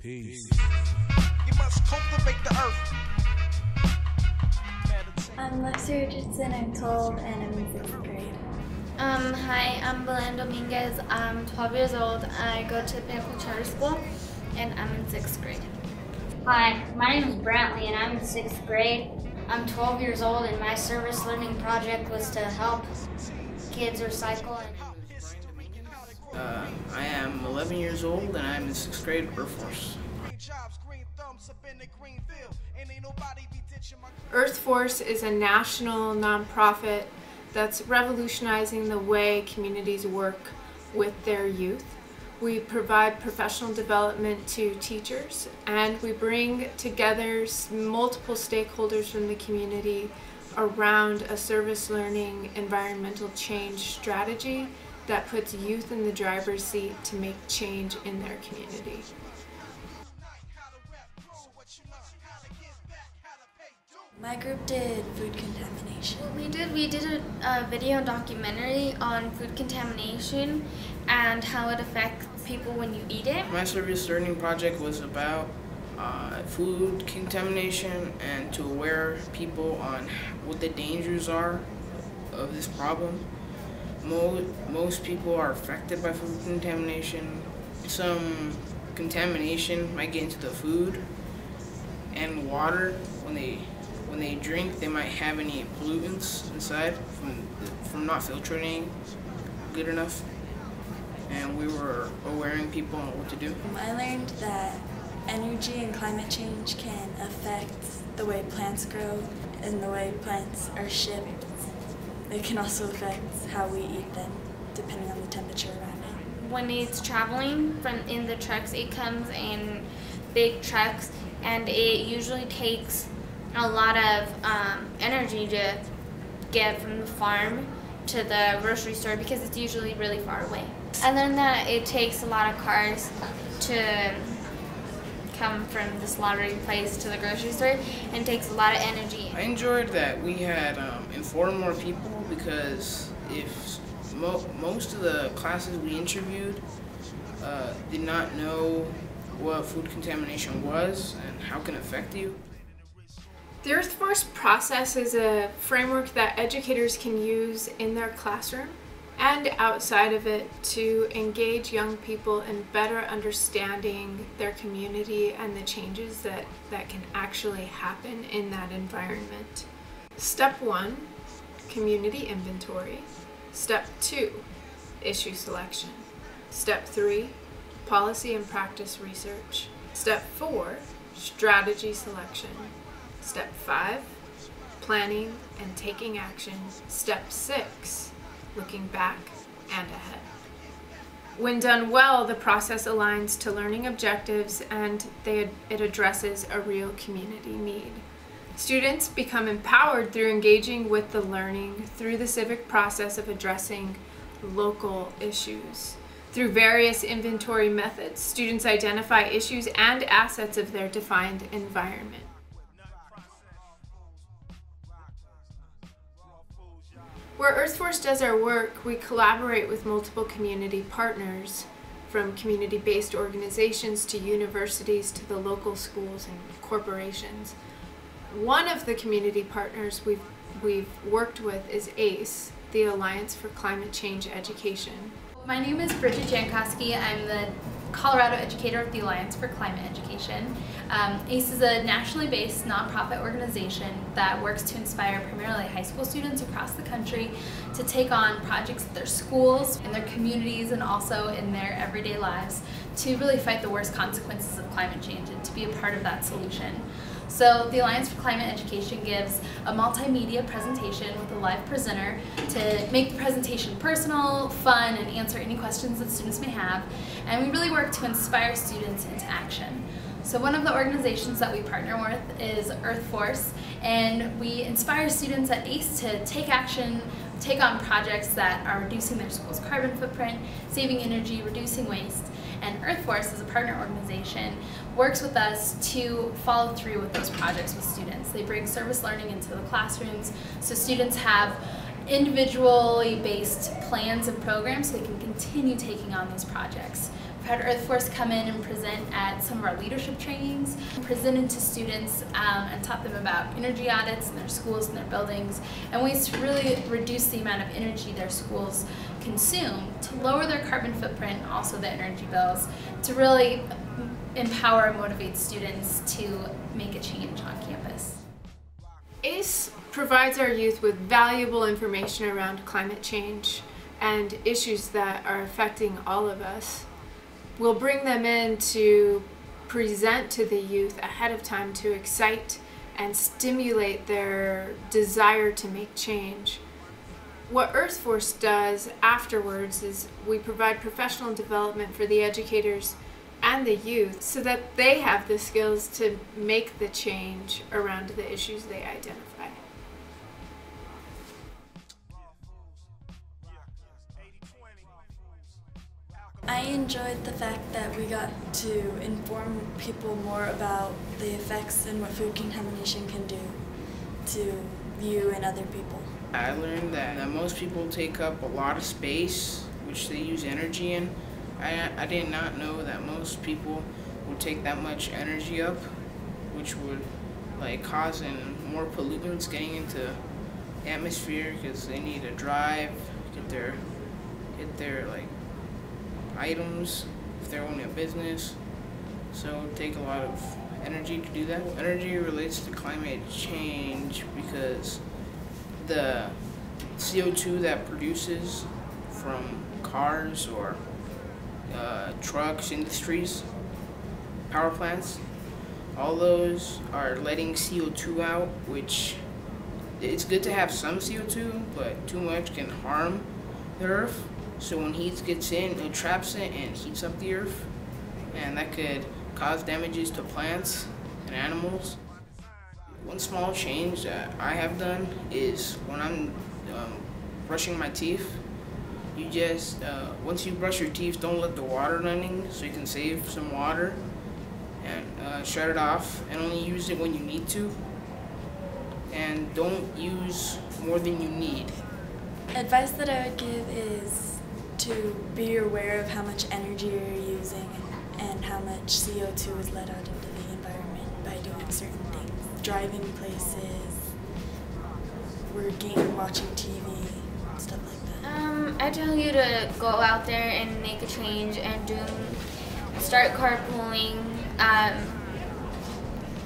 Peace. You must cultivate the earth. I'm Lexi Richardson, I'm 12 and I'm in 6th grade. Hi, I'm Belen Dominguez. I'm 12 years old. I go to Pinnacle Charter School and I'm in 6th grade. Hi, my name is Brantley and I'm in 6th grade. I'm 12 years old and my service learning project was to help kids recycle. I am 11 years old and I'm in 6th grade Earth Force. Earth Force is a national nonprofit that's revolutionizing the way communities work with their youth. We provide professional development to teachers, and we bring together multiple stakeholders from the community around a service learning environmental change strategy that puts youth in the driver's seat to make change in their community. My group did food contamination. We did a video documentary on food contamination and how it affects people when you eat it. My service learning project was about food contamination and to aware people on what the dangers are of this problem. Most people are affected by food contamination. Some contamination might get into the food and water. When they drink, they might have any pollutants inside from not filtering good enough. And we were awareing people on what to do. I learned that energy and climate change can affect the way plants grow and the way plants are shipped. It can also affect how we eat them, depending on the temperature around it. When it's traveling in the trucks, it comes in big trucks, and it usually takes a lot of energy to get from the farm to the grocery store because it's usually really far away. I learned that it takes a lot of cars to come from the slaughtering place to the grocery store, and it takes a lot of energy. I enjoyed that we had informed more people because if most of the classes we interviewed did not know what food contamination was and how it can affect you. The Earth Force process is a framework that educators can use in their classroom and outside of it to engage young people in better understanding their community and the changes that can actually happen in that environment. Step 1, community inventory. Step 2, issue selection. Step 3, policy and practice research. Step 4, strategy selection. Step 5, planning and taking action. Step 6, looking back and ahead. When done well, the process aligns to learning objectives and it addresses a real community need. Students become empowered through engaging with the learning through the civic process of addressing local issues. Through various inventory methods, students identify issues and assets of their defined environment. Where Earth Force does our work, we collaborate with multiple community partners, from community-based organizations to universities to the local schools and corporations. One of the community partners we've worked with is ACE, the Alliance for Climate Change Education. My name is Bridget Jankowski. I'm the Colorado educator of the Alliance for Climate Education. ACE is a nationally based nonprofit organization that works to inspire primarily high school students across the country to take on projects at their schools, in their communities, and also in their everyday lives to really fight the worst consequences of climate change and to be a part of that solution. So the Alliance for Climate Education gives a multimedia presentation with a live presenter to make the presentation personal, fun, and answer any questions that students may have. And we really work to inspire students into action. So one of the organizations that we partner with is Earth Force, and we inspire students at ACE to take action, take on projects that are reducing their school's carbon footprint, saving energy, reducing waste. And Earth Force, as a partner organization, works with us to follow through with those projects with students. They bring service learning into the classrooms so students have individually based plans and programs so they can continue taking on those projects. We've had Earth Force come in and present at some of our leadership trainings, presented to students and taught them about energy audits in their schools and their buildings, and ways to really reduce the amount of energy their schools consume, to lower their carbon footprint, also the energy bills, to really empower and motivate students to make a change on campus. ACE provides our youth with valuable information around climate change and issues that are affecting all of us. We'll bring them in to present to the youth ahead of time to excite and stimulate their desire to make change. What Earth Force does afterwards is we provide professional development for the educators and the youth so that they have the skills to make the change around the issues they identify. I enjoyed the fact that we got to inform people more about the effects and what food contamination can do to you and other people. I learned that most people take up a lot of space, which they use energy in. I did not know that most people would take that much energy up, which would cause more pollutants getting into the atmosphere because they need to drive, get their items if they're owning a business. So it would take a lot of energy to do that. Energy relates to climate change because the CO2 that produces from cars or trucks, industries, power plants, all those are letting CO2 out, which it's good to have some CO2, but too much can harm the earth. So when heat gets in, it traps it and heats up the earth, and that could cause damages to plants and animals. One small change that I have done is when I'm brushing my teeth, you just, once you brush your teeth, don't let the water running so you can save some water, and shut it off and only use it when you need to, and don't use more than you need. Advice that I would give is to be aware of how much energy you're using and how much CO2 is let out into the environment by doing certain things. Driving places, working, watching TV, stuff like that. I tell you to go out there and make a change and start carpooling,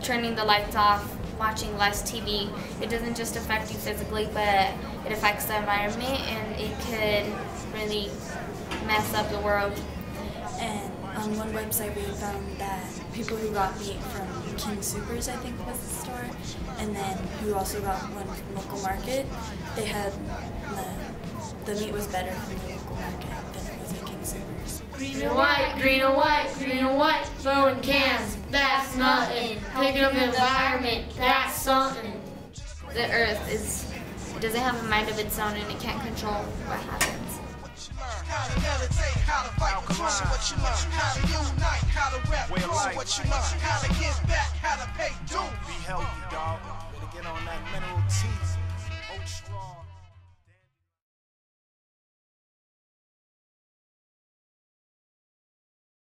turning the lights off, watching less TV. It doesn't just affect you physically, but it affects the environment, and it could really mess up the world. And on one website we found that people who got meat from King Soopers, I think was the store, and then who also got one from local market, they had the meat was better from the local market than it was at King Soopers. Green and white, green and white, green and white, throwing cans, that's nothing. Picking up the environment, that's something. The earth doesn't have a mind of its own, and it can't control what happens. How to meditate, how to fight for what you learn, how to unite, how to rap, what you learn, how to give back, how to pay due. Be healthy, dog. Better get on that mineral tea. Hold strong.